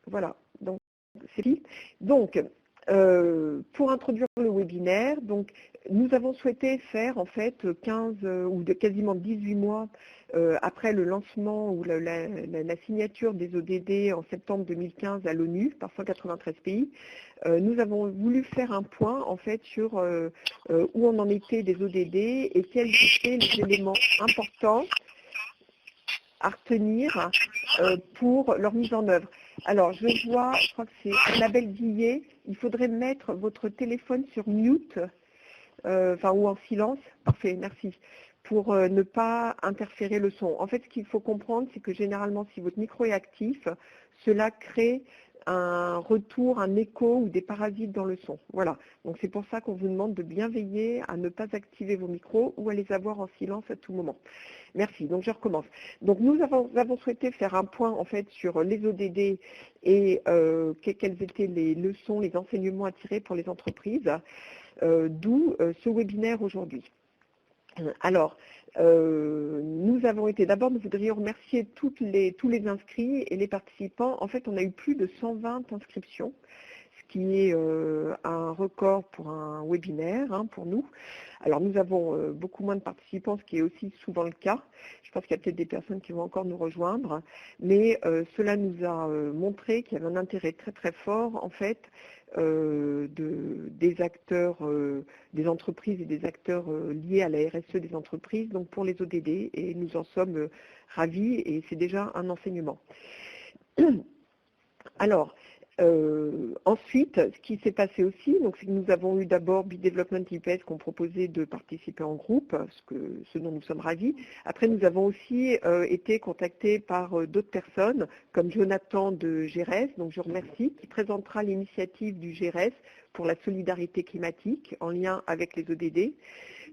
Voilà, donc c'est dit. Donc, pour introduire le webinaire, donc, nous avons souhaité faire en fait 15 ou quasiment 18 mois après le lancement ou la signature des ODD en septembre 2015 à l'ONU par 193 pays. Nous avons voulu faire un point en fait sur où on en était des ODD et quels étaient les éléments importants à retenir pour leur mise en œuvre. Alors, je crois que c'est Annabelle Guillet, il faudrait mettre votre téléphone sur mute, ou en silence, parfait, merci, pour ne pas interférer le son. En fait, ce qu'il faut comprendre, c'est que généralement, si votre micro est actif, cela crée un retour, un écho ou des parasites dans le son. Voilà, donc c'est pour ça qu'on vous demande de bien veiller à ne pas activer vos micros ou à les avoir en silence à tout moment. Merci, donc je recommence. Donc nous avons souhaité faire un point en fait sur les ODD et quelles étaient les leçons, les enseignements à tirer pour les entreprises, d'où ce webinaire aujourd'hui. Alors, nous voudrions remercier tous les inscrits et les participants. En fait, on a eu plus de 120 inscriptions, ce qui est un record pour un webinaire pour nous. Alors, nous avons beaucoup moins de participants, ce qui est aussi souvent le cas. Je pense qu'il y a peut-être des personnes qui vont encore nous rejoindre, mais cela nous a montré qu'il y avait un intérêt très très fort, en fait, des acteurs, des entreprises et des acteurs liés à la RSE des entreprises, donc pour les ODD, et nous en sommes ravis et c'est déjà un enseignement. Alors, ensuite, ce qui s'est passé aussi, c'est que nous avons eu d'abord BeDevelopment IPS qui ont proposé de participer en groupe, ce dont nous sommes ravis. Après, nous avons aussi été contactés par d'autres personnes, comme Jonathan de GERES, donc je remercie, qui présentera l'initiative du GERES pour la solidarité climatique en lien avec les ODD.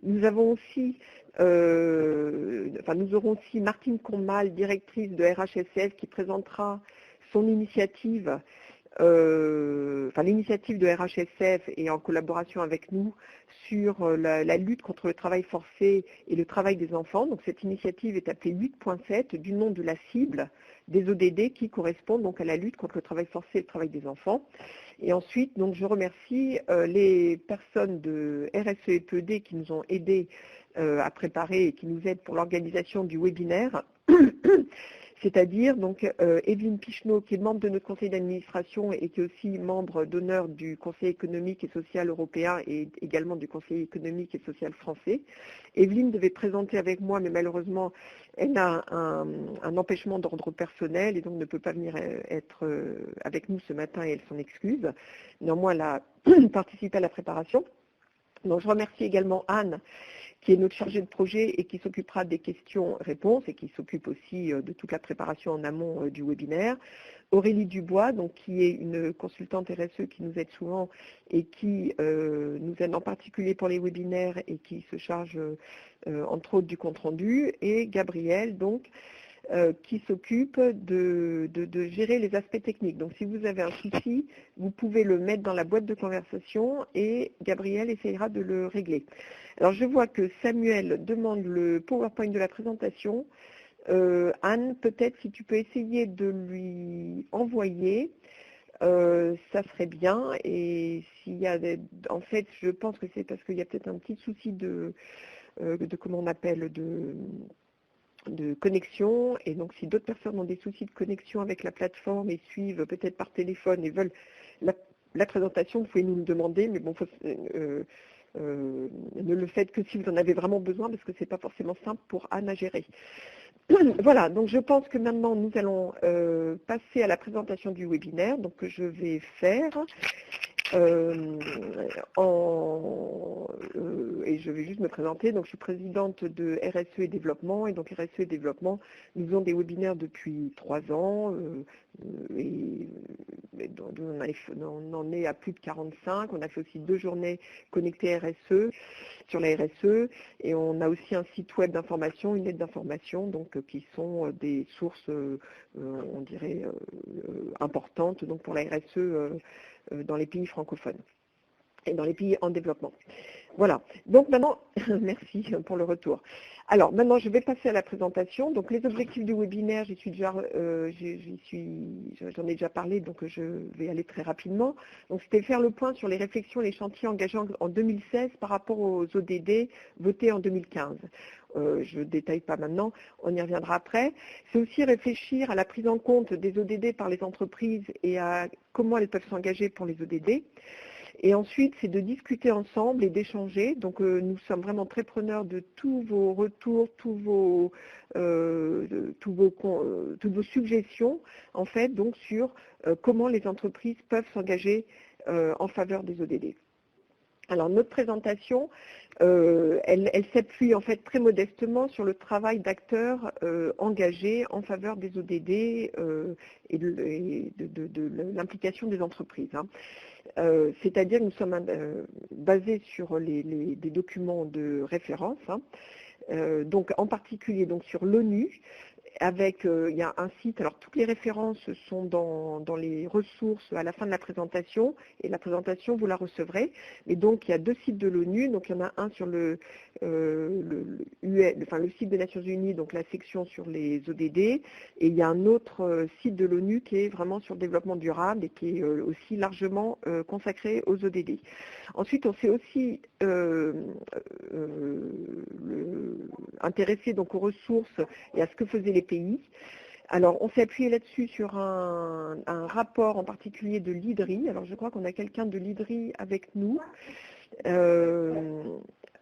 Nous avons aussi, nous aurons aussi Martine Commal, directrice de RHSF, qui présentera son initiative, l'initiative de RHSF et en collaboration avec nous sur la lutte contre le travail forcé et le travail des enfants. Donc cette initiative est appelée 8.7 du nom de la cible des ODD qui correspond donc à la lutte contre le travail forcé et le travail des enfants. Et ensuite, donc, je remercie les personnes de RSE et PED qui nous ont aidés à préparer et qui nous aident pour l'organisation du webinaire. C'est-à-dire donc Evelyne Picheneau, qui est membre de notre conseil d'administration et qui est aussi membre d'honneur du Conseil économique et social européen et également du Conseil économique et social français. Evelyne devait présenter avec moi, mais malheureusement, elle a un empêchement d'ordre personnel et donc ne peut pas venir être avec nous ce matin et elle s'en excuse. Néanmoins, elle a participé à la préparation. Donc, je remercie également Anne, qui est notre chargée de projet et qui s'occupera des questions-réponses et qui s'occupe aussi de toute la préparation en amont du webinaire. Aurélie Dubois, donc, qui est une consultante RSE qui nous aide souvent et qui nous aide en particulier pour les webinaires et qui se charge entre autres du compte-rendu. Et Gabriel, donc, qui s'occupe de gérer les aspects techniques. Donc si vous avez un souci, vous pouvez le mettre dans la boîte de conversation et Gabriel essayera de le régler. Alors je vois que Samuel demande le PowerPoint de la présentation. Anne, peut-être si tu peux essayer de lui envoyer, ça serait bien. Et s'il y a en fait, je pense que c'est parce qu'il y a peut-être un petit souci de comment on appelle, de connexion, et donc si d'autres personnes ont des soucis de connexion avec la plateforme et suivent peut-être par téléphone et veulent la présentation, vous pouvez nous le demander, mais bon, ne le faites que si vous en avez vraiment besoin, parce que c'est pas forcément simple pour Anne à gérer. Voilà, donc je pense que maintenant nous allons passer à la présentation du webinaire, donc que je vais faire. Et je vais juste me présenter. Donc, je suis présidente de RSE et Développement. Et donc, RSE et Développement, nous faisons des webinaires depuis 3 ans. On en est à plus de 45. On a fait aussi 2 journées connectées RSE sur la RSE. Et on a aussi un site web d'information, une lettre d'information, donc qui sont des sources, on dirait, importantes donc, pour la RSE dans les pays francophones et dans les pays en développement. Voilà. Donc maintenant, merci pour le retour. Alors maintenant, je vais passer à la présentation. Donc les objectifs du webinaire, j'en ai déjà parlé, donc je vais aller très rapidement. Donc c'était faire le point sur les réflexions, les chantiers engagés en 2016 par rapport aux ODD votés en 2015. Je ne détaille pas maintenant, on y reviendra après. C'est aussi réfléchir à la prise en compte des ODD par les entreprises et à comment elles peuvent s'engager pour les ODD. Et ensuite, c'est de discuter ensemble et d'échanger. Donc, nous sommes vraiment très preneurs de tous vos retours, toutes vos suggestions, en fait, donc sur comment les entreprises peuvent s'engager en faveur des ODD. Alors, notre présentation, elle s'appuie en fait très modestement sur le travail d'acteurs engagés en faveur des ODD et de l'implication des entreprises. C'est-à-dire que nous sommes basés sur des documents de référence, donc en particulier donc, sur l'ONU, avec, il y a un site, alors toutes les références sont dans les ressources à la fin de la présentation, et la présentation vous la recevrez. Et donc il y a deux sites de l'ONU, donc il y en a un sur le site des Nations Unies, donc la section sur les ODD, et il y a un autre site de l'ONU qui est vraiment sur le développement durable et qui est aussi largement consacré aux ODD. Ensuite, on s'est aussi intéressé donc aux ressources et à ce que faisaient les pays. Alors, on s'est appuyé là-dessus sur un rapport en particulier de l'IDRI. Alors, je crois qu'on a quelqu'un de l'IDRI avec nous.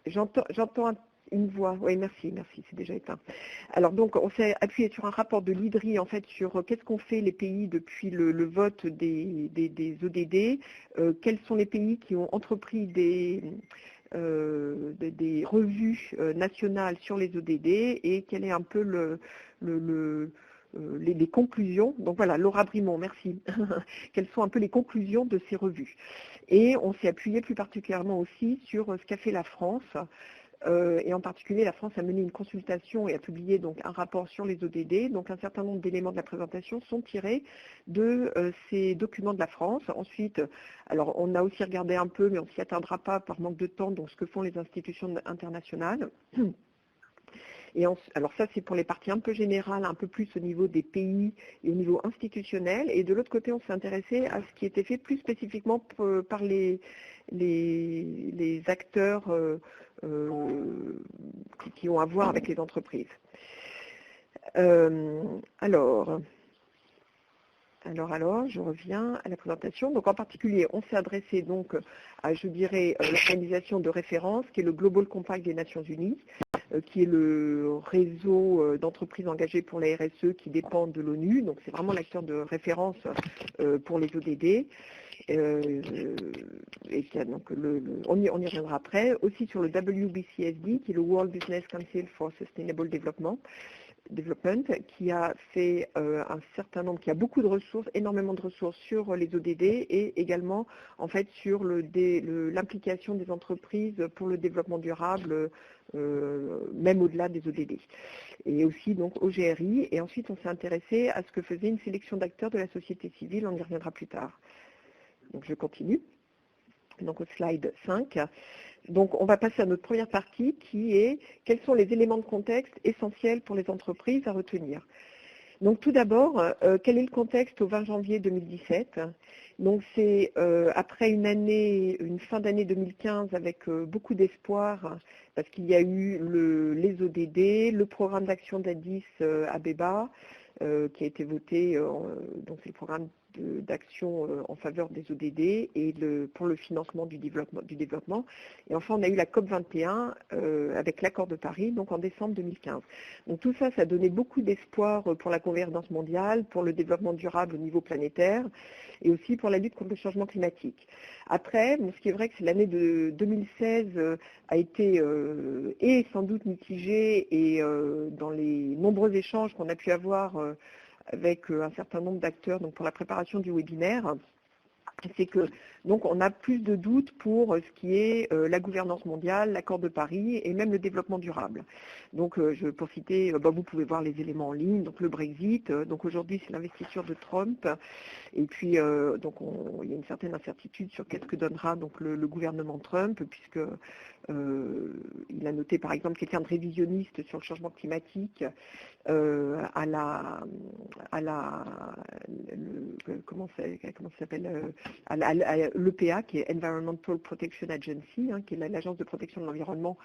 J'entends une voix. Oui, merci, c'est déjà éteint. Alors, donc, on s'est appuyé sur un rapport de l'IDRI, en fait, sur qu'est-ce qu'ont fait les pays depuis le vote des ODD, quels sont les pays qui ont entrepris des revues nationales sur les ODD et quel est un peu les conclusions. Donc voilà, Laura Brimont, merci. Quelles sont un peu les conclusions de ces revues. Et on s'est appuyé plus particulièrement aussi sur ce qu'a fait la France. Et en particulier, la France a mené une consultation et a publié donc un rapport sur les ODD. Donc un certain nombre d'éléments de la présentation sont tirés de ces documents de la France. Ensuite, alors on a aussi regardé un peu, mais on ne s'y atteindra pas par manque de temps, donc ce que font les institutions internationales. Et alors ça, c'est pour les parties un peu générales, un peu plus au niveau des pays et au niveau institutionnel. Et de l'autre côté, on s'est intéressé à ce qui était fait plus spécifiquement par les acteurs qui ont à voir avec les entreprises. Alors, je reviens à la présentation. Donc en particulier, on s'est adressé donc à, je dirais, l'organisation de référence, qui est le Global Compact des Nations Unies, qui est le réseau d'entreprises engagées pour la RSE qui dépend de l'ONU. Donc c'est vraiment l'acteur de référence pour les ODD. Et qui a donc on y reviendra après. Aussi sur le WBCSD, qui est le World Business Council for Sustainable Development, qui a fait un certain nombre, qui a beaucoup de ressources, énormément de ressources sur les ODD et également en fait sur l'implication des entreprises pour le développement durable, même au-delà des ODD. Et aussi donc au GRI. Et ensuite on s'est intéressé à ce que faisait une sélection d'acteurs de la société civile, on y reviendra plus tard. Donc je continue. Donc au slide 5. Donc on va passer à notre première partie qui est quels sont les éléments de contexte essentiels pour les entreprises à retenir. Donc tout d'abord, quel est le contexte au 20 janvier 2017 ? Donc c'est après une fin d'année 2015 avec beaucoup d'espoir parce qu'il y a eu les ODD, le programme d'action d'Addis Abeba qui a été voté, donc c'est le programme d'action en faveur des ODD et pour le financement du développement. Et enfin, on a eu la COP21 avec l'accord de Paris, donc en décembre 2015. Donc tout ça, ça a donné beaucoup d'espoir pour la convergence mondiale, pour le développement durable au niveau planétaire et aussi pour la lutte contre le changement climatique. Après, ce qui est vrai que l'année de 2016 a été et sans doute mitigée et dans les nombreux échanges qu'on a pu avoir avec un certain nombre d'acteurs donc pour la préparation du webinaire, c'est que donc on a plus de doutes pour ce qui est la gouvernance mondiale, l'accord de Paris et même le développement durable. Donc pour citer, vous pouvez voir les éléments en ligne, donc le Brexit, donc aujourd'hui c'est l'investiture de Trump, et puis donc il y a une certaine incertitude sur qu'est-ce que donnera donc le gouvernement Trump, puisque il a noté par exemple quelqu'un de révisionniste sur le changement climatique à comment ça s'appelle à l'EPA, qui est Environmental Protection Agency, qui est l'agence de protection de l'environnement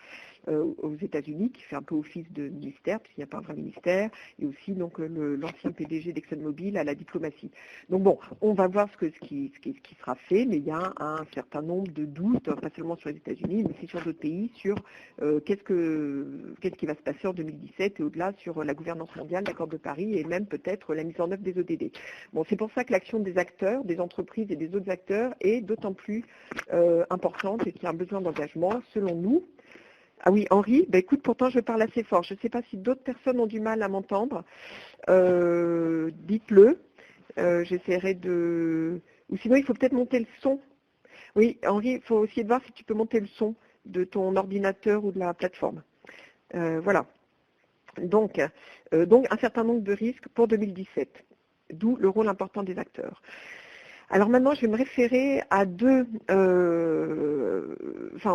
aux États-Unis, qui fait un peu office de ministère, puisqu'il n'y a pas un vrai ministère, et aussi donc l'ancien PDG d'ExxonMobil à la diplomatie. Donc bon, on va voir ce qui sera fait, mais il y a un certain nombre de doutes, pas seulement sur les États-Unis, mais aussi sur d'autres pays, sur qu'est-ce qui va se passer en 2017 et au-delà sur la gouvernance mondiale, l'accord de Paris et même peut-être la mise en œuvre des ODD. Bon, c'est pour ça que l'action des acteurs, des entreprises et des autres acteurs est d'autant plus importante et qu'il y a un besoin d'engagement, selon nous. Ah oui, Henri, écoute, pourtant je parle assez fort. Je ne sais pas si d'autres personnes ont du mal à m'entendre. Dites-le. J'essaierai de... Ou sinon, il faut peut-être monter le son. Oui, Henri, il faut essayer de voir si tu peux monter le son de ton ordinateur ou de la plateforme. Voilà. Donc, un certain nombre de risques pour 2017, d'où le rôle important des acteurs. Alors maintenant, je vais me référer à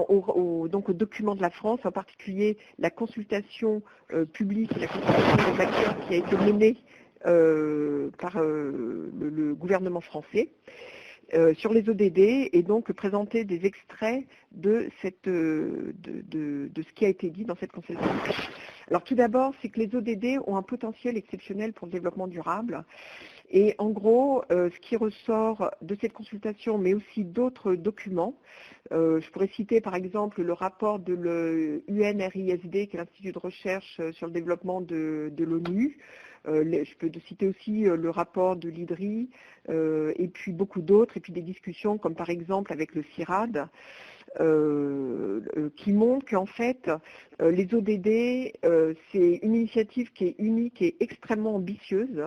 aux documents de la France, en particulier la consultation publique et la consultation des acteurs qui a été menée par le gouvernement français sur les ODD, et donc présenter des extraits de ce qui a été dit dans cette consultation. Alors tout d'abord, c'est que les ODD ont un potentiel exceptionnel pour le développement durable. Et en gros, ce qui ressort de cette consultation, mais aussi d'autres documents, je pourrais citer par exemple le rapport de l'UNRISD, qui est l'Institut de recherche sur le développement de l'ONU. Je peux citer aussi le rapport de l'IDRI, et puis beaucoup d'autres, et puis des discussions comme par exemple avec le CIRAD, qui montrent qu'en fait, les ODD, c'est une initiative qui est unique et extrêmement ambitieuse,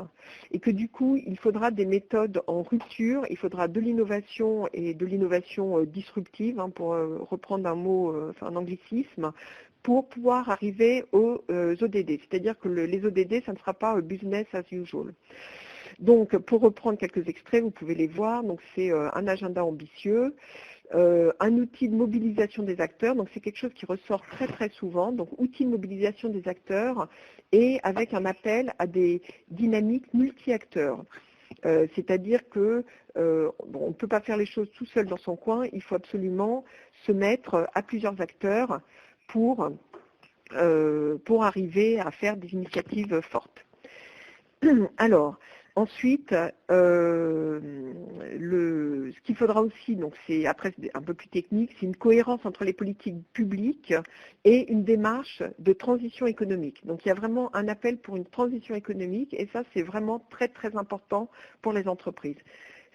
et que du coup, il faudra des méthodes en rupture, il faudra de l'innovation et de l'innovation disruptive, pour reprendre un mot, un anglicisme, pour pouvoir arriver aux ODD. C'est-à-dire que les ODD, ça ne sera pas business as usual. Donc, pour reprendre quelques extraits, vous pouvez les voir. Donc, c'est un agenda ambitieux, un outil de mobilisation des acteurs. Donc, c'est quelque chose qui ressort très, très souvent. Donc, outil de mobilisation des acteurs et avec un appel à des dynamiques multi-acteurs. C'est-à-dire que on ne peut pas faire les choses tout seul dans son coin. Il faut absolument se mettre à plusieurs acteurs pour arriver à faire des initiatives fortes. Alors, ensuite, ce qu'il faudra aussi, donc c'est après un peu plus technique, c'est une cohérence entre les politiques publiques et une démarche de transition économique. Donc il y a vraiment un appel pour une transition économique, et ça c'est vraiment très très important pour les entreprises.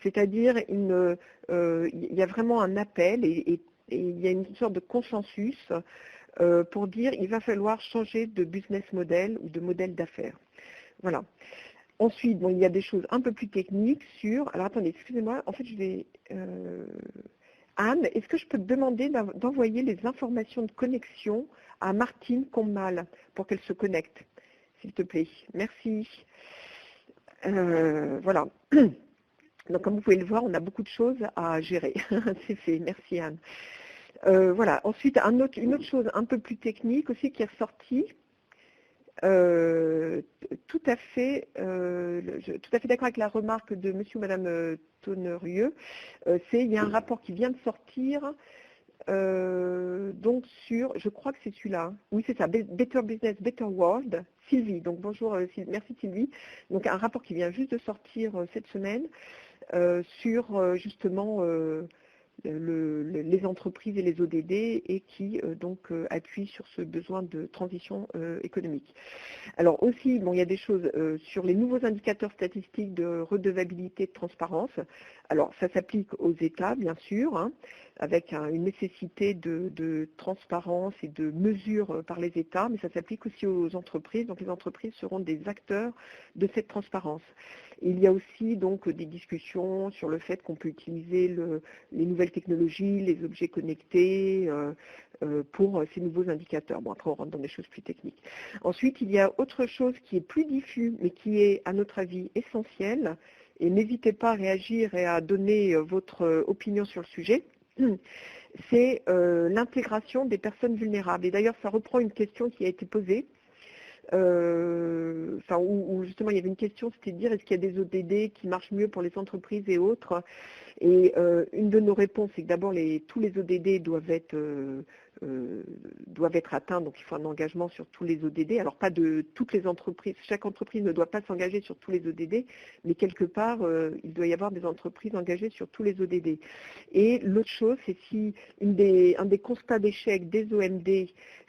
C'est-à-dire il y a vraiment un appel et il y a une sorte de consensus pour dire qu'il va falloir changer de business model ou de modèle d'affaires. Voilà. Ensuite, il y a des choses un peu plus techniques sur... Alors attendez, excusez-moi, en fait je vais... Anne, est-ce que je peux te demander d'envoyer les informations de connexion à Martine Commal pour qu'elle se connecte, s'il te plaît. Merci. Voilà. Donc comme vous pouvez le voir, on a beaucoup de choses à gérer. C'est fait, merci Anne. Voilà. Ensuite, une autre chose un peu plus technique aussi qui est ressortie, tout à fait d'accord avec la remarque de monsieur ou madame Tonnerieux. Il y a un rapport qui vient de sortir, donc sur, je crois que c'est celui-là, oui c'est ça, Better Business, Better World, Sylvie, donc bonjour, merci Sylvie, donc un rapport qui vient juste de sortir cette semaine sur justement les entreprises et les ODD, et qui appuient sur ce besoin de transition économique. Alors aussi, il y a des choses sur les nouveaux indicateurs statistiques de redevabilité, de transparence. Alors ça s'applique aux États, bien sûr, avec une nécessité de transparence et de mesure par les États, mais ça s'applique aussi aux entreprises. Donc les entreprises seront des acteurs de cette transparence. Il y a aussi donc des discussions sur le fait qu'on peut utiliser les nouvelles technologies, les objets connectés pour ces nouveaux indicateurs. Bon, après on rentre dans des choses plus techniques. Ensuite, il y a autre chose qui est plus diffus, mais qui est à notre avis essentielle, et n'hésitez pas à réagir et à donner votre opinion sur le sujet. C'est l'intégration des personnes vulnérables. Et d'ailleurs, ça reprend une question qui a été posée, où justement il y avait une question, c'était de dire est-ce qu'il y a des ODD qui marchent mieux pour les entreprises et autres. Et une de nos réponses, c'est que d'abord tous les ODD doivent être atteints, donc il faut un engagement sur tous les ODD. Alors pas de toutes les entreprises, chaque entreprise ne doit pas s'engager sur tous les ODD, mais quelque part, il doit y avoir des entreprises engagées sur tous les ODD. Et l'autre chose, c'est si un des constats d'échec des OMD,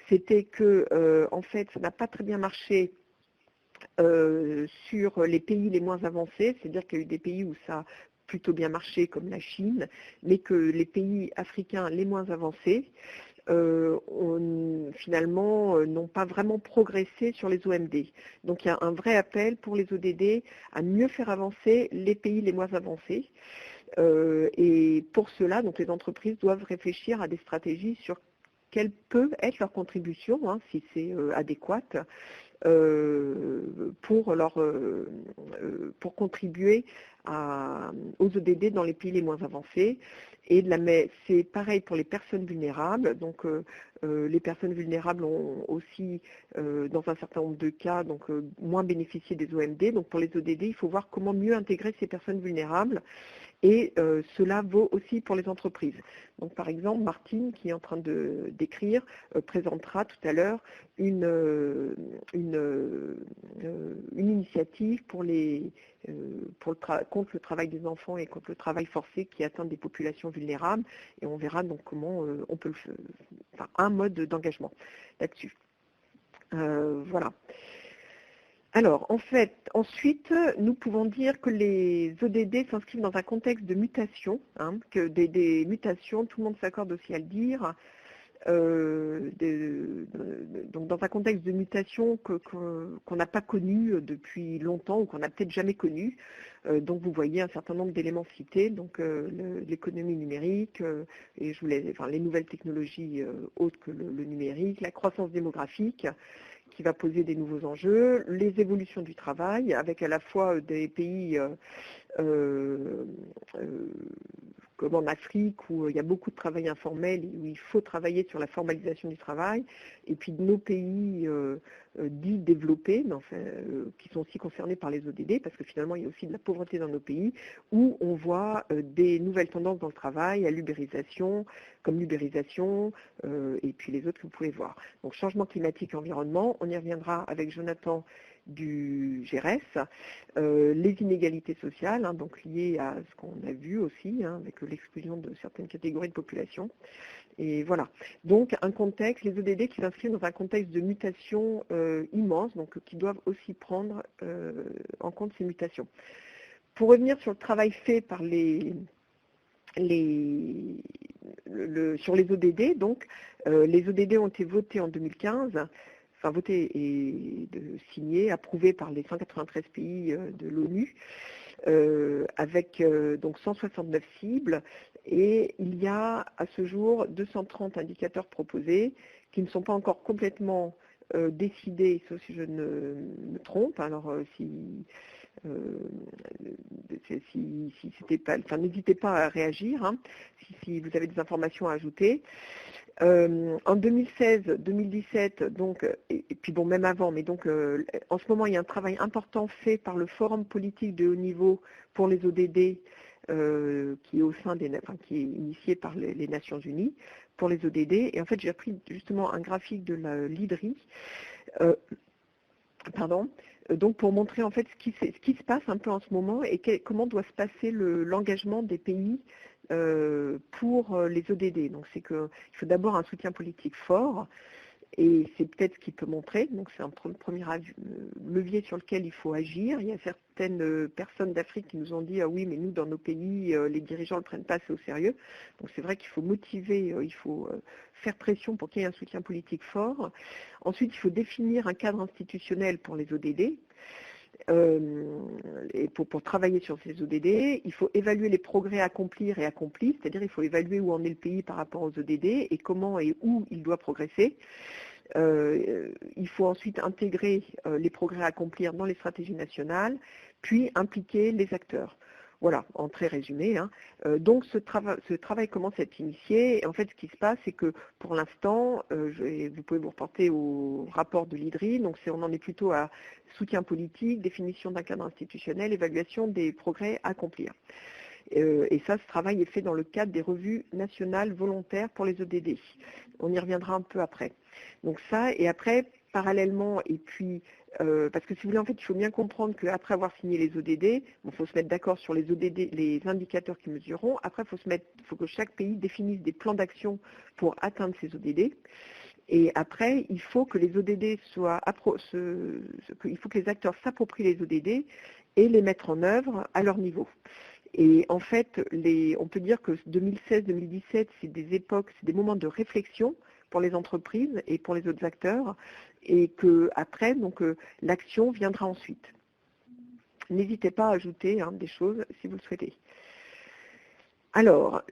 c'était que en fait, ça n'a pas très bien marché sur les pays les moins avancés, c'est-à-dire qu'il y a eu des pays où ça a plutôt bien marché, comme la Chine, mais que les pays africains les moins avancés, finalement, n'ont pas vraiment progressé sur les OMD. Donc il y a un vrai appel pour les ODD à mieux faire avancer les pays les moins avancés. Et pour cela, donc, les entreprises doivent réfléchir à des stratégies sur quelle peut être leur contribution, si c'est adéquat, pour contribuer aux ODD dans les pays les moins avancés. Et c'est pareil pour les personnes vulnérables. Donc les personnes vulnérables ont aussi, dans un certain nombre de cas, moins bénéficié des OMD. Donc pour les ODD, il faut voir comment mieux intégrer ces personnes vulnérables. Et cela vaut aussi pour les entreprises. Donc par exemple, Martine, qui est en train d'écrire, présentera tout à l'heure une initiative contre le travail des enfants et contre le travail forcé qui atteint des populations vulnérables. Et on verra donc comment on peut un mode d'engagement là-dessus. Voilà. Alors, en fait, ensuite, nous pouvons dire que les ODD s'inscrivent dans un contexte de mutation, que des mutations, tout le monde s'accorde aussi à le dire, donc dans un contexte de mutation qu'on n'a pas connu depuis longtemps ou qu'on n'a peut-être jamais connu. Donc vous voyez un certain nombre d'éléments cités, donc l'économie numérique, et les nouvelles technologies autres que le numérique, la croissance démographique, qui va poser des nouveaux enjeux, les évolutions du travail, avec à la fois des pays comme en Afrique, où il y a beaucoup de travail informel, où il faut travailler sur la formalisation du travail, et puis de nos pays dits développés, mais enfin, qui sont aussi concernés par les ODD, parce que finalement il y a aussi de la pauvreté dans nos pays, où on voit des nouvelles tendances dans le travail, à l'ubérisation, et puis les autres que vous pouvez voir. Donc changement climatique et environnement, on y reviendra avec Jonathan du GRS, les inégalités sociales, donc liées à ce qu'on a vu aussi, avec l'exclusion de certaines catégories de population. Et voilà. Donc un contexte, les ODD qui s'inscrivent dans un contexte de mutation immense, donc qui doivent aussi prendre en compte ces mutations. Pour revenir sur le travail fait par sur les ODD, donc les ODD ont été votés en 2015, votés et signés, approuvés par les 193 pays de l'ONU, avec donc 169 cibles, et il y a à ce jour 230 indicateurs proposés qui ne sont pas encore complètement décidés, sauf si je ne me trompe. Alors n'hésitez pas à réagir si vous avez des informations à ajouter. En 2016-2017, donc, et puis bon, même avant, mais donc en ce moment, il y a un travail important fait par le Forum politique de haut niveau pour les ODD, qui est initié par les Nations Unies pour les ODD. Et en fait, j'ai pris justement un graphique de la LIDRI, donc pour montrer en fait ce qui se passe un peu en ce moment et comment doit se passer l'engagement des pays pour les ODD. Donc c'est qu'il faut d'abord un soutien politique fort, et c'est peut-être ce qu'il peut montrer. Donc c'est un premier levier sur lequel il faut agir. Il y a certaines personnes d'Afrique qui nous ont dit ah oui, mais nous dans nos pays les dirigeants ne le prennent pas assez au sérieux. Donc c'est vrai qu'il faut motiver, il faut faire pression pour qu'il y ait un soutien politique fort. Ensuite, il faut définir un cadre institutionnel pour les ODD. et pour travailler sur ces ODD, il faut évaluer les progrès à accomplir et accomplis, c'est-à-dire il faut évaluer où en est le pays par rapport aux ODD et comment et où il doit progresser. Il faut ensuite intégrer les progrès à accomplir dans les stratégies nationales, puis impliquer les acteurs. Voilà, en très résumé. Donc ce travail commence à être initié. Et en fait, ce qui se passe, c'est que pour l'instant, vous pouvez vous reporter au rapport de l'IDRI, donc on en est plutôt à soutien politique, définition d'un cadre institutionnel, évaluation des progrès à accomplir. Et ça, ce travail est fait dans le cadre des revues nationales volontaires pour les ODD. On y reviendra un peu après. Donc ça, et après, parallèlement, et puis, parce que si vous voulez, en fait, il faut bien comprendre qu'après avoir signé les ODD, il faut se mettre d'accord sur les ODD, les indicateurs qui mesureront. Après, il faut que chaque pays définisse des plans d'action pour atteindre ces ODD. Et après, il faut que les ODD il faut que les acteurs s'approprient les ODD et les mettre en œuvre à leur niveau. Et en fait, on peut dire que 2016-2017, c'est des moments de réflexion pour les entreprises et pour les autres acteurs, et qu'après, l'action viendra ensuite. N'hésitez pas à ajouter des choses si vous le souhaitez. Alors,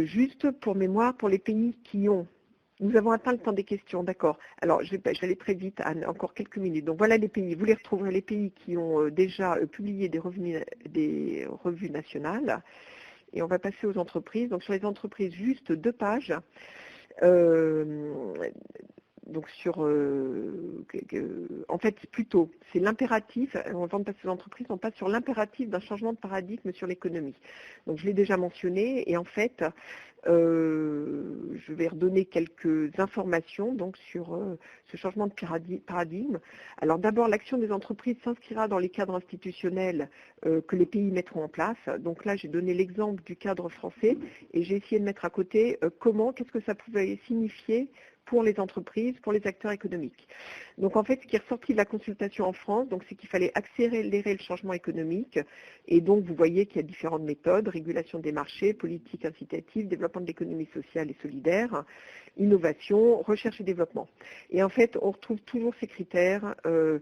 juste pour mémoire, pour les pays qui ont... Nous avons atteint le temps des questions, d'accord. Alors, je vais aller très vite, Anne, encore quelques minutes. Donc voilà les pays. Vous les retrouverez, les pays qui ont déjà publié des revues nationales. Et on va passer aux entreprises. Donc sur les entreprises, juste 2 pages. Donc en fait, plutôt, c'est l'impératif, avant de passer aux entreprises, on passe sur l'impératif d'un changement de paradigme sur l'économie. Donc je l'ai déjà mentionné, et en fait, je vais redonner quelques informations donc, sur ce changement de paradigme. Alors d'abord, l'action des entreprises s'inscrira dans les cadres institutionnels que les pays mettront en place. Donc là, j'ai donné l'exemple du cadre français, et j'ai essayé de mettre à côté qu'est-ce que ça pouvait signifier pour les entreprises, pour les acteurs économiques. Donc en fait, ce qui est ressorti de la consultation en France, c'est qu'il fallait accélérer le changement économique. Et donc vous voyez qu'il y a différentes méthodes, régulation des marchés, politique incitative, développement de l'économie sociale et solidaire, innovation, recherche et développement. Et en fait, on retrouve toujours ces critères, la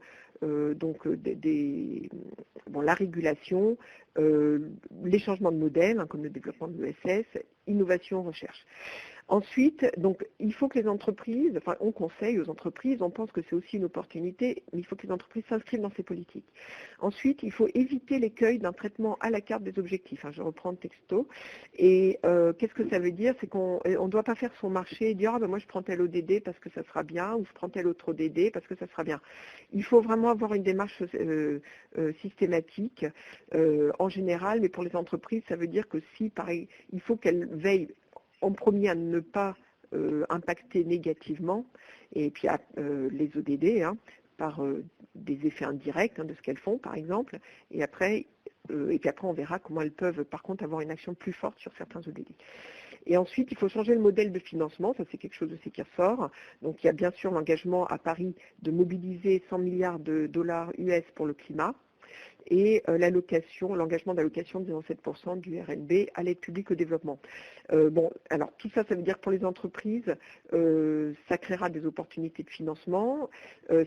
régulation, les changements de modèle, comme le développement de l'ESS, innovation, recherche. Ensuite, il faut que les entreprises, on conseille aux entreprises, on pense que c'est aussi une opportunité, mais il faut que les entreprises s'inscrivent dans ces politiques. Ensuite, il faut éviter l'écueil d'un traitement à la carte des objectifs. Je reprends le texto. Et qu'est-ce que ça veut dire? C'est qu'on ne doit pas faire son marché et dire moi je prends tel ODD parce que ça sera bien, ou je prends tel autre ODD parce que ça sera bien. Il faut vraiment avoir une démarche systématique en général, mais pour les entreprises, ça veut dire que il faut qu'elles veillent en premier à ne pas impacter négativement, et puis les ODD par des effets indirects de ce qu'elles font par exemple, et puis après on verra comment elles peuvent par contre avoir une action plus forte sur certains ODD. Et ensuite, il faut changer le modèle de financement, ça c'est quelque chose aussi qui ressort. Donc il y a bien sûr l'engagement à Paris de mobiliser 100 milliards de dollars US pour le climat, et l'engagement d'allocation de 0,7% du RNB à l'aide publique au développement. Alors tout ça, ça veut dire que pour les entreprises, ça créera des opportunités de financement.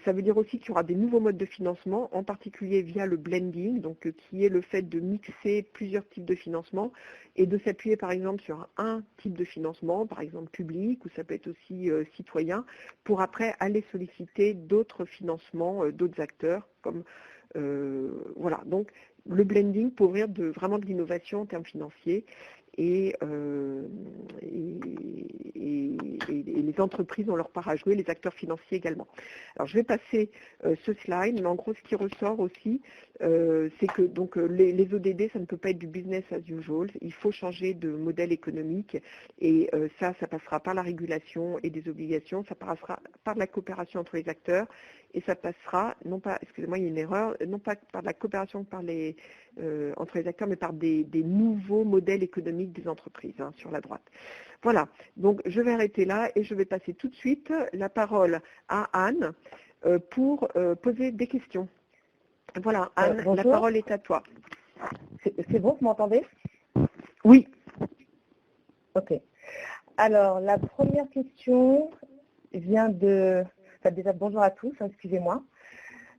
Ça veut dire aussi qu'il y aura des nouveaux modes de financement, en particulier via le blending, qui est le fait de mixer plusieurs types de financement et de s'appuyer par exemple sur un type de financement, par exemple public, ou ça peut être aussi citoyen, pour après aller solliciter d'autres financements, d'autres acteurs, comme voilà, donc le blending pour ouvrir vraiment de l'innovation en termes financiers, et les entreprises ont leur part à jouer, les acteurs financiers également. Alors je vais passer ce slide, mais en gros ce qui ressort aussi, c'est que les ODD, ça ne peut pas être du business as usual, il faut changer de modèle économique, et ça passera par la régulation et des obligations, ça passera par la coopération entre les acteurs, et ça passera, non pas, excusez-moi, il y a une erreur, non pas par la coopération entre les acteurs, mais par des nouveaux modèles économiques des entreprises, sur la droite. Voilà, donc je vais arrêter là et je vais passer tout de suite la parole à Anne pour poser des questions. Voilà, Anne, la parole est à toi. C'est bon, vous m'entendez? Oui. Ok. Alors, la première question vient de... déjà, bonjour à tous, excusez-moi.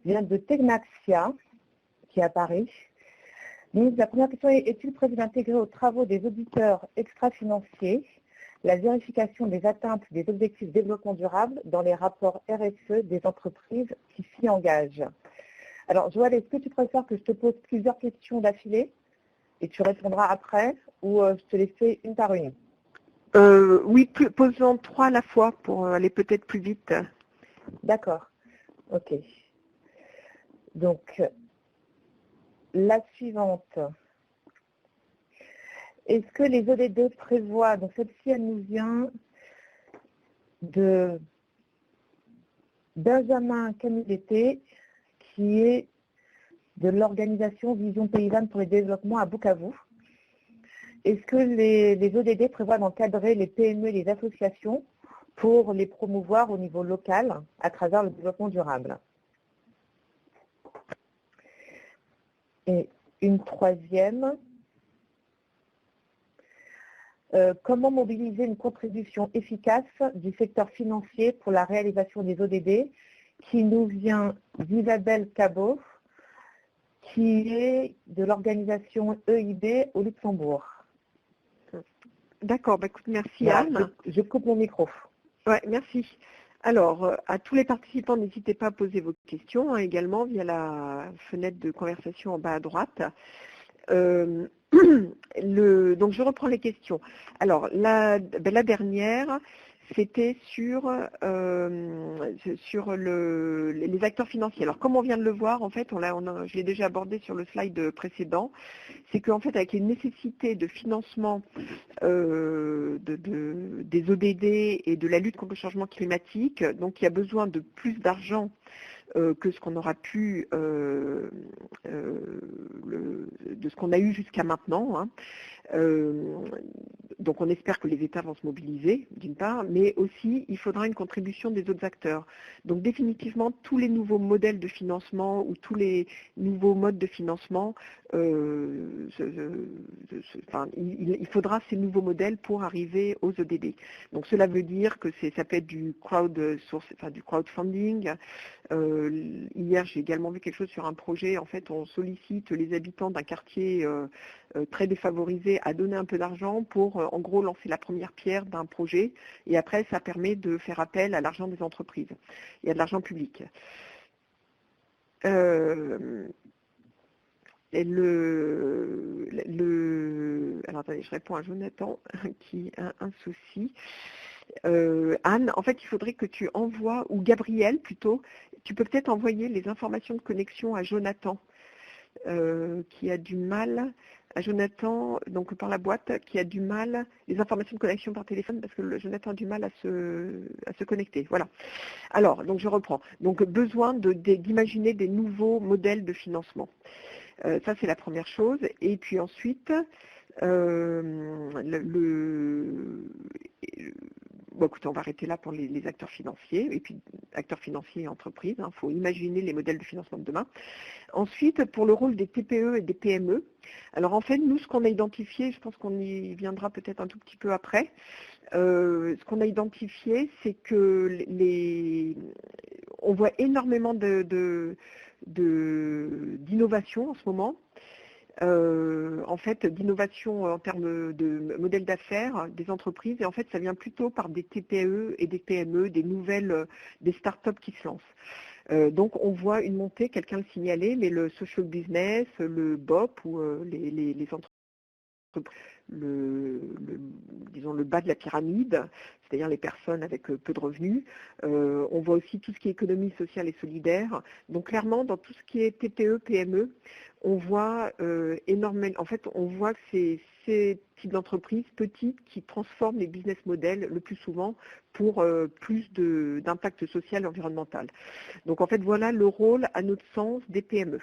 Vient de Tegnaxia. qui est à Paris. Donc, la première question est, est-il prévu d'intégrer aux travaux des auditeurs extra-financiers la vérification des atteintes des objectifs de développement durable dans les rapports RSE des entreprises qui s'y engagent? Alors, Joël, est-ce que tu préfères que je te pose plusieurs questions d'affilée et tu répondras après, ou je te les fais une par une? Oui, posons 3 à la fois pour aller peut-être plus vite. D'accord, ok. Donc, la suivante. Est-ce que les ODD prévoient, donc celle-ci, elle nous vient de Benjamin Camilleté, qui est de l'organisation Vision Paysanne pour le développement à Bukavu. Est-ce que les ODD prévoient d'encadrer les PME et les associations pour les promouvoir au niveau local à travers le développement durable? Et une troisième, comment mobiliser une contribution efficace du secteur financier pour la réalisation des ODD, qui nous vient d'Isabelle Cabot, qui est de l'organisation EIB au Luxembourg. D'accord, écoute, merci Voilà, Anne. je coupe mon micro. Ouais, merci. Alors, à tous les participants, n'hésitez pas à poser vos questions également via la fenêtre de conversation en bas à droite. Donc, je reprends les questions. Alors, la dernière, c'était sur les acteurs financiers. Alors, comme on vient de le voir, en fait, je l'ai déjà abordé sur le slide précédent, c'est qu'en fait, avec les nécessités de financement des ODD et de la lutte contre le changement climatique, donc il y a besoin de plus d'argent que ce qu'on aura pu, de ce qu'on a eu jusqu'à maintenant. Hein. Donc on espère que les États vont se mobiliser, d'une part, mais aussi il faudra une contribution des autres acteurs. Donc définitivement, tous les nouveaux modèles de financement ou tous les nouveaux modes de financement, il faudra ces nouveaux modèles pour arriver aux ODD. Donc cela veut dire que ça peut être du crowdfunding. Hier, j'ai également vu quelque chose sur un projet. En fait, on sollicite les habitants d'un quartier très défavorisé à donner un peu d'argent pour, en gros, lancer la première pierre d'un projet. Et après, ça permet de faire appel à l'argent des entreprises et à de l'argent public. Alors, attendez, je réponds à Jonathan qui a un souci. Anne, en fait, il faudrait que tu envoies, ou Gabriel plutôt, tu peux peut-être envoyer les informations de connexion à Jonathan, qui a du mal, à Jonathan, donc par la boîte, qui a du mal, les informations de connexion par téléphone, parce que Jonathan a du mal à se connecter. Voilà. Alors, donc je reprends. Donc, besoin d'imaginer des nouveaux modèles de financement. Ça, c'est la première chose. Et puis ensuite, bon, écoutez, on va arrêter là pour les acteurs financiers, et puis acteurs financiers et entreprises. Il faut imaginer les modèles de financement de demain. Ensuite, pour le rôle des TPE et des PME, alors en fait, nous, ce qu'on a identifié, je pense qu'on y viendra peut-être un tout petit peu après, ce qu'on a identifié, c'est que on voit énormément d'innovation en ce moment. En fait, d'innovation en termes de modèle d'affaires des entreprises, et en fait, ça vient plutôt par des TPE et des PME, des startups qui se lancent. Donc, on voit une montée, quelqu'un le signalait, mais le social business, le BOP ou les entreprises, disons le bas de la pyramide, c'est-à-dire les personnes avec peu de revenus. On voit aussi tout ce qui est économie sociale et solidaire. Donc clairement, dans tout ce qui est TPE, PME, on voit énormément. En fait, on voit que c'est ces types d'entreprises petites qui transforment les business models le plus souvent pour plus d'impact social et environnemental. Donc en fait, voilà le rôle, à notre sens, des PME.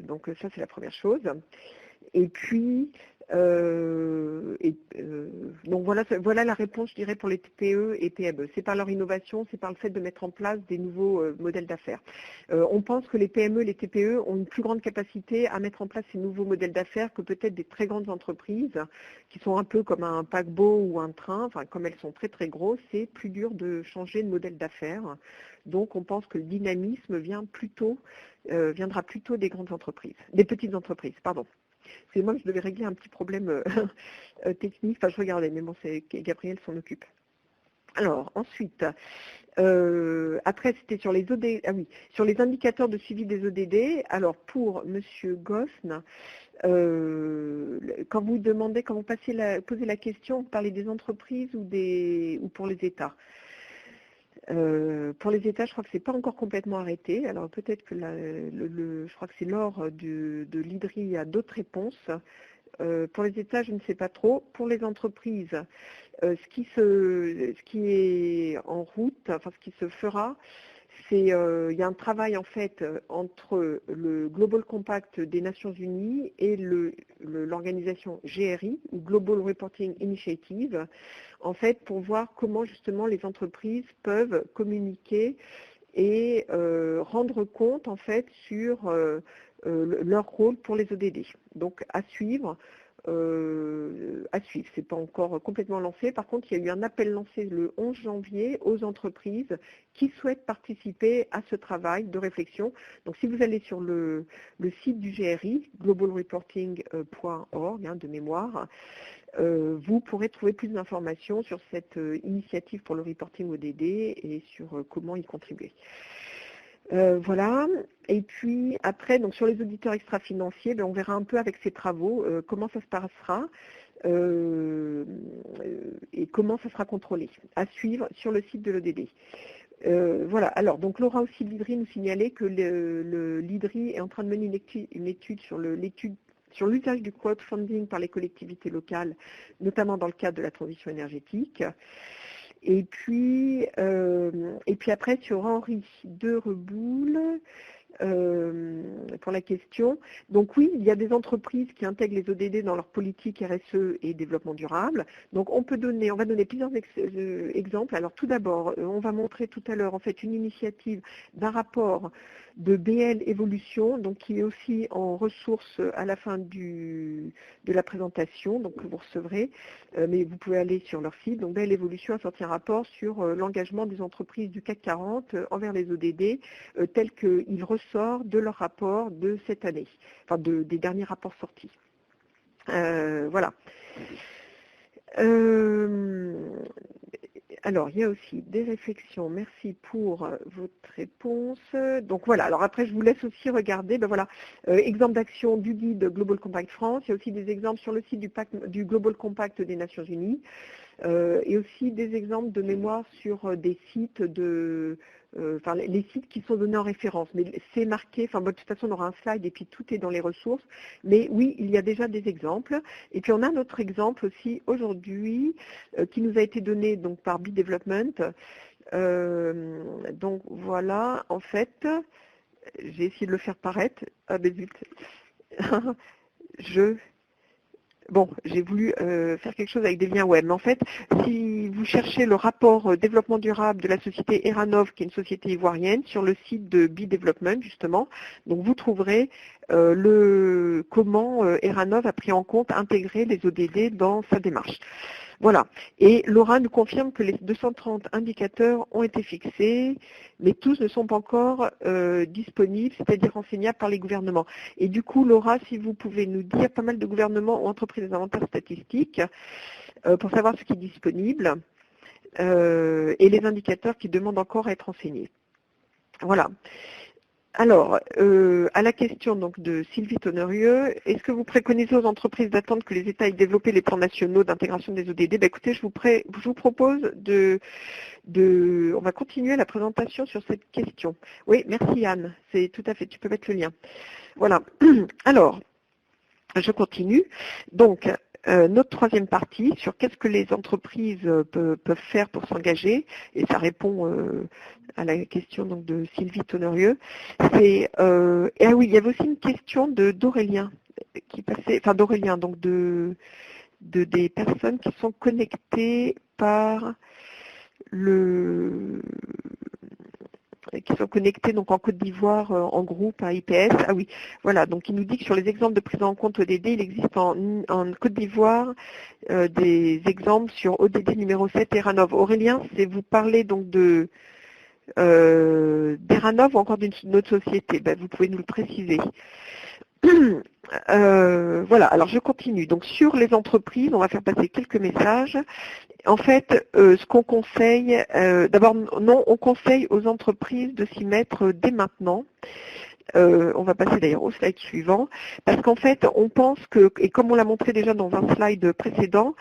Donc ça, c'est la première chose. Et puis, Donc voilà la réponse, je dirais, pour les TPE et PME. C'est par leur innovation, c'est par le fait de mettre en place des nouveaux modèles d'affaires. On pense que les PME et les TPE ont une plus grande capacité à mettre en place ces nouveaux modèles d'affaires que peut-être des très grandes entreprises qui sont un peu comme un paquebot ou un train. Enfin, comme elles sont très très grosses, c'est plus dur de changer de modèle d'affaires. Donc on pense que le dynamisme viendra plutôt des grandes entreprises, des petites entreprises, pardon. C'est moi que je devais régler un petit problème technique. Enfin, je regardais, mais bon, c'est Gabriel s'en occupe. Alors, ensuite, après, c'était sur les ODD, sur les indicateurs de suivi des ODD. Alors, pour M. Gosn, quand vous posez la question, vous parlez des entreprises ou pour les États. Pour les États, je crois que ce n'est pas encore complètement arrêté. Alors peut-être que je crois que c'est Laure de l'IDRI a d'autres réponses. Pour les États, je ne sais pas trop. Pour les entreprises, ce qui est en route, enfin ce qui se fera, il y a un travail en fait entre le Global Compact des Nations Unies et l'organisation GRI, ou Global Reporting Initiative, en fait pour voir comment justement les entreprises peuvent communiquer et rendre compte en fait sur leur rôle pour les ODD. Donc à suivre. C'est pas encore complètement lancé. Par contre, il y a eu un appel lancé le 11 janvier aux entreprises qui souhaitent participer à ce travail de réflexion. Donc, si vous allez sur le site du GRI, globalreporting.org, de mémoire, vous pourrez trouver plus d'informations sur cette initiative pour le reporting ODD et sur comment y contribuer. Voilà, et puis après, donc sur les auditeurs extra-financiers, on verra un peu avec ces travaux comment ça se passera et comment ça sera contrôlé, à suivre sur le site de l'ODD. Voilà, alors donc Laura aussi de l'IDRI nous signalait que l'IDRI est en train de mener une étude sur l'usage du crowdfunding par les collectivités locales, notamment dans le cadre de la transition énergétique. Et puis après, sur Henri de Reboul, pour la question. Donc oui, il y a des entreprises qui intègrent les ODD dans leur politique RSE et développement durable. Donc on va donner plusieurs exemples. Alors tout d'abord, on va montrer tout à l'heure en fait une initiative d'un rapport de BL Évolution, donc qui est aussi en ressources à la fin de la présentation, donc que vous recevrez, mais vous pouvez aller sur leur site. Donc BL Évolution a sorti un rapport sur l'engagement des entreprises du CAC 40 envers les ODD, tel qu'il ressort de leur rapport de cette année, enfin des derniers rapports sortis. Voilà. Alors, il y a aussi des réflexions. Merci pour votre réponse. Donc voilà, alors après, je vous laisse aussi regarder, exemple d'action du guide Global Compact France. Il y a aussi des exemples sur le site du Global Compact des Nations Unies. Et aussi des exemples de mémoire sur des sites les sites qui sont donnés en référence. Mais c'est marqué, de toute façon on aura un slide et puis tout est dans les ressources. Mais oui, il y a déjà des exemples. Et puis on a un autre exemple aussi aujourd'hui qui nous a été donné donc par B-Development. Donc voilà, en fait, j'ai essayé de le faire paraître. Ah ben zut. J'ai voulu faire quelque chose avec des liens web. Mais en fait, si vous cherchez le rapport développement durable de la société Eranov, qui est une société ivoirienne, sur le site de B-Development, justement, donc vous trouverez comment Eranov a pris en compte, intégré les ODD dans sa démarche. Voilà. Et Laura nous confirme que les 230 indicateurs ont été fixés, mais tous ne sont pas encore disponibles, c'est-à-dire renseignables par les gouvernements. Et du coup, Laura, si vous pouvez nous dire, pas mal de gouvernements ont entrepris des inventaires statistiques pour savoir ce qui est disponible et les indicateurs qui demandent encore à être renseignés. Voilà. Alors, à la question donc de Sylvie Tonnerieux, est-ce que vous préconisez aux entreprises d'attendre que les États aient développé les plans nationaux d'intégration des ODD? Écoutez, je vous propose on va continuer la présentation sur cette question. Oui, merci Anne, c'est tout à fait, tu peux mettre le lien. Voilà. Alors, je continue. Donc, notre troisième partie sur qu'est-ce que les entreprises peuvent faire pour s'engager, et ça répond à la question donc, de Sylvie Tonnerieux. Il y avait aussi une question d'Aurélien. qui passait, enfin d'Aurélien, donc de des personnes qui sont connectées par qui sont connectés donc en Côte d'Ivoire en groupe à IPS. Ah oui, voilà, donc il nous dit que sur les exemples de prise en compte ODD, il existe en Côte d'Ivoire des exemples sur ODD numéro 7 et Ranov. Aurélien, c'est vous parlez donc de d'Eranov ou encore d'une autre société, ben, vous pouvez nous le préciser. Voilà, alors je continue. Donc sur les entreprises, on va faire passer quelques messages. En fait, ce qu'on conseille, d'abord, non, on conseille aux entreprises de s'y mettre dès maintenant. On va passer d'ailleurs au slide suivant, parce qu'en fait, on pense que, et comme on l'a montré déjà dans un slide précédent,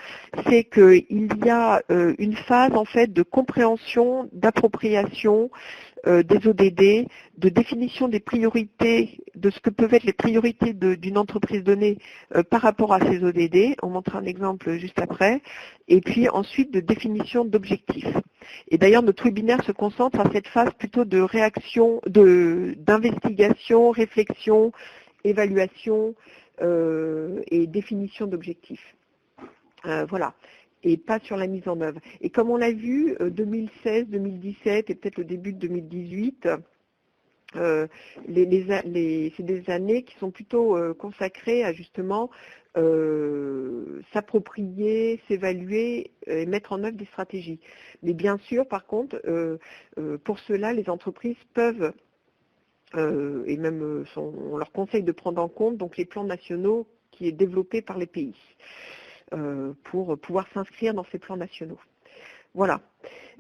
c'est qu'il y a une phase en fait de compréhension, d'appropriation des ODD, de définition des priorités, de ce que peuvent être les priorités d'une entreprise donnée par rapport à ces ODD. On montrera un exemple juste après. Et puis ensuite de définition d'objectifs. Et d'ailleurs, notre webinaire se concentre à cette phase plutôt de réaction, d'investigation, réflexion, évaluation et définition d'objectifs. Voilà. Et pas sur la mise en œuvre. Et comme on l'a vu, 2016, 2017 et peut-être le début de 2018, c'est des années qui sont plutôt consacrées à justement s'approprier, s'évaluer et mettre en œuvre des stratégies. Mais bien sûr, par contre, pour cela, les entreprises peuvent, et même on leur conseille de prendre en compte donc, les plans nationaux qui est développé par les pays. Pour pouvoir s'inscrire dans ces plans nationaux. Voilà.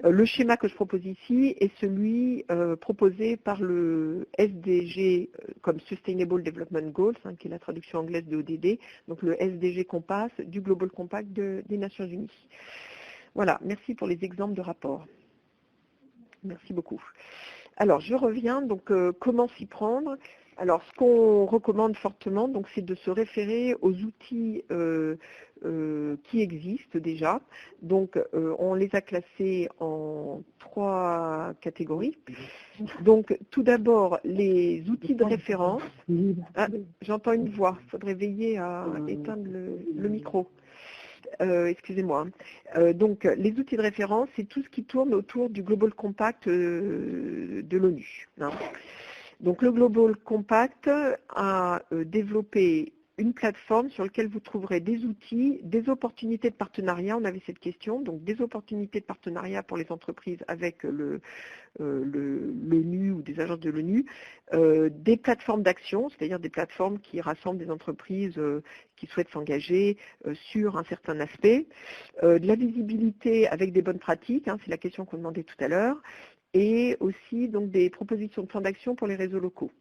Le schéma que je propose ici est celui proposé par le SDG comme Sustainable Development Goals, qui est la traduction anglaise de ODD, donc le SDG Compass du Global Compact des Nations Unies. Voilà, merci pour les exemples de rapports. Merci beaucoup. Alors, je reviens, donc comment s'y prendre ? Alors, ce qu'on recommande fortement, donc, c'est de se référer aux outils qui existent déjà. Donc, on les a classés en 3 catégories. Donc, tout d'abord, les outils de référence. Ah, j'entends une voix. Il faudrait veiller à éteindre le micro. Excusez-moi. Donc, les outils de référence, c'est tout ce qui tourne autour du Global Compact de l'ONU. Donc, le Global Compact a développé une plateforme sur laquelle vous trouverez des outils, des opportunités de partenariat. On avait cette question, donc des opportunités de partenariat pour les entreprises avec l'ONU ou des agences de l'ONU, des plateformes d'action, c'est-à-dire des plateformes qui rassemblent des entreprises qui souhaitent s'engager sur un certain aspect, de la visibilité avec des bonnes pratiques, c'est la question qu'on demandait tout à l'heure, et aussi donc des propositions de plans d'action pour les réseaux locaux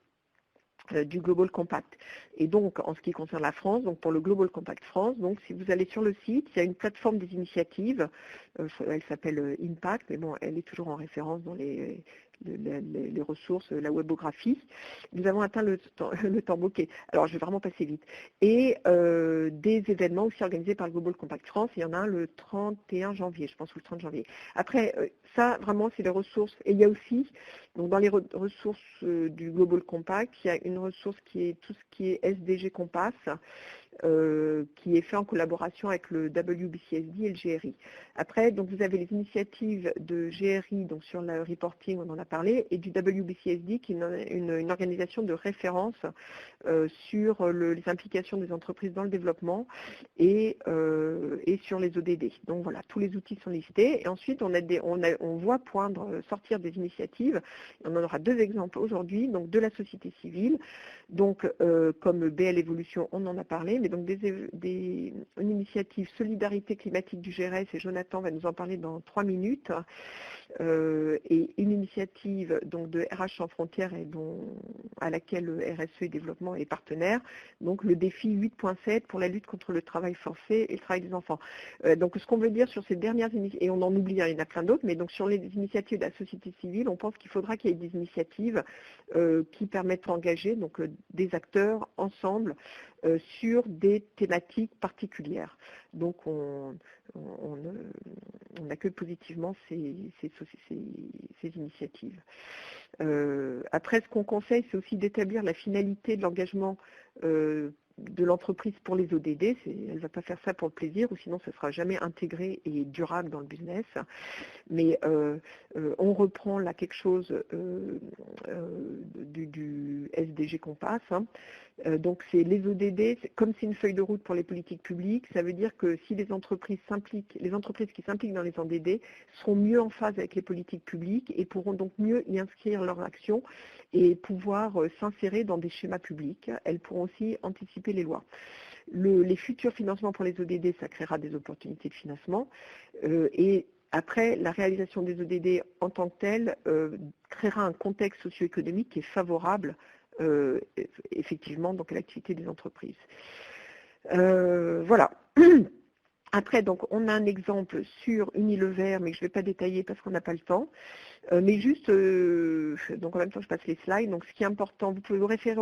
du Global Compact. Et donc, en ce qui concerne la France, donc pour le Global Compact France, donc si vous allez sur le site, il y a une plateforme des initiatives, elle s'appelle Impact, mais bon, elle est toujours en référence dans les ressources, la webographie. Nous avons atteint le temps bokeh. Alors, je vais vraiment passer vite. Et des événements aussi organisés par le Global Compact France. Il y en a un le 31 janvier, je pense, ou le 30 janvier. Après, ça, vraiment, c'est les ressources. Et il y a aussi, donc dans les ressources du Global Compact, il y a une ressource qui est tout ce qui est SDG Compass, qui est fait en collaboration avec le WBCSD et le GRI. Après, donc vous avez les initiatives de GRI, donc sur le reporting, on en a parlé, et du WBCSD, qui est une organisation de référence sur les implications des entreprises dans le développement et sur les ODD. Donc voilà, tous les outils sont listés. Et ensuite, on voit sortir des initiatives. On en aura 2 exemples aujourd'hui, donc de la société civile, donc comme BL Evolution, on en a parlé, mais donc une initiative Solidarité climatique du GRS, et Jonathan va nous en parler dans 3 minutes, et une initiative donc de RH sans frontières et à laquelle le RSE et Développement est partenaire, donc le défi 8.7 pour la lutte contre le travail forcé et le travail des enfants. Donc ce qu'on veut dire sur ces dernières initiatives, et on en oublie, il y en a plein d'autres, mais donc sur les initiatives de la société civile, on pense qu'il faudra qu'il y ait des initiatives qui permettent d'engager donc des acteurs ensemble sur des thématiques particulières. Donc on accueille positivement ces initiatives. Après, ce qu'on conseille, c'est aussi d'établir la finalité de l'engagement de l'entreprise pour les ODD, elle ne va pas faire ça pour le plaisir, ou sinon ça ne sera jamais intégré et durable dans le business. Mais on reprend là quelque chose du SDG Compass. Donc c'est les ODD, comme c'est une feuille de route pour les politiques publiques, ça veut dire que si les entreprises qui s'impliquent dans les ODD seront mieux en phase avec les politiques publiques et pourront donc mieux y inscrire leurs actions et pouvoir s'insérer dans des schémas publics. Elles pourront aussi anticiper les lois. Les futurs financements pour les ODD, ça créera des opportunités de financement. Et après, la réalisation des ODD en tant que telle créera un contexte socio-économique qui est favorable effectivement donc à l'activité des entreprises. Voilà. Après, donc, on a un exemple sur Unilever, mais que je ne vais pas détailler parce qu'on n'a pas le temps. Mais juste, donc en même temps, je passe les slides. Donc, ce qui est important, vous pouvez vous référer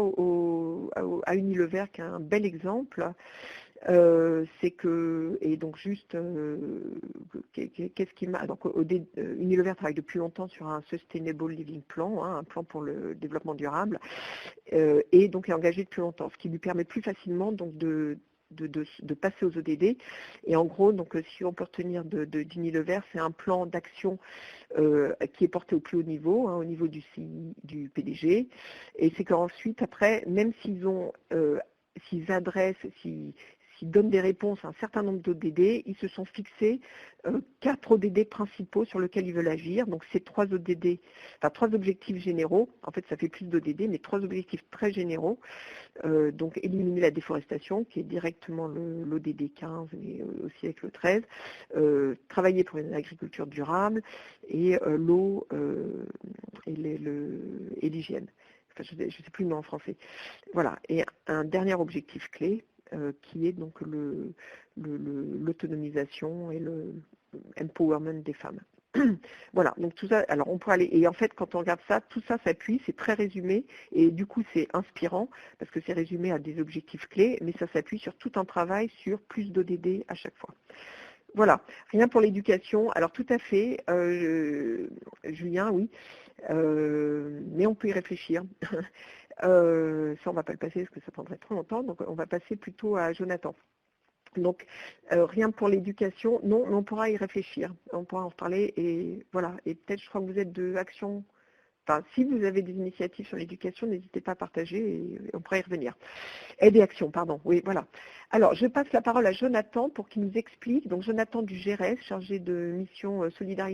à Unilever, qui est un bel exemple. C'est que, et donc juste, qu'est-ce qui m'a... Donc, Unilever travaille depuis longtemps sur un Sustainable Living Plan, un plan pour le développement durable, et donc est engagé depuis longtemps, ce qui lui permet plus facilement donc de passer aux ODD. Et en gros, donc, si on peut retenir d'Unilever, c'est un plan d'action qui est porté au plus haut niveau, au niveau du PDG. Et c'est qu'ensuite, après, même s'ils donnent des réponses à un certain nombre d'ODD, ils se sont fixés 4 ODD principaux sur lesquels ils veulent agir. Donc c'est 3 objectifs généraux. En fait, ça fait plus d'ODD, mais 3 objectifs très généraux. Donc éliminer la déforestation, qui est directement l'ODD 15, mais aussi avec le 13. Travailler pour une agriculture durable et l'eau et l'hygiène. Enfin, je ne sais plus le nom en français. Voilà. Et un dernier objectif clé, qui est donc l'autonomisation et le empowerment des femmes. Voilà, donc tout ça, alors on peut aller, et en fait quand on regarde ça, tout ça s'appuie, c'est très résumé, et du coup c'est inspirant, parce que c'est résumé à des objectifs clés, mais ça s'appuie sur tout un travail sur plus d'ODD à chaque fois. Voilà, rien pour l'éducation, alors tout à fait, Julien, oui, mais on peut y réfléchir. Ça, on ne va pas le passer parce que ça prendrait trop longtemps, donc on va passer plutôt à Jonathan. Donc, rien pour l'éducation, non, mais on pourra y réfléchir, on pourra en reparler, et voilà. Et peut-être, je crois que vous êtes de Action, enfin, si vous avez des initiatives sur l'éducation, n'hésitez pas à partager, et on pourra y revenir. Aide et Action, pardon, oui, voilà. Alors, je passe la parole à Jonathan pour qu'il nous explique, donc Jonathan du GRS, chargé de mission Solidarité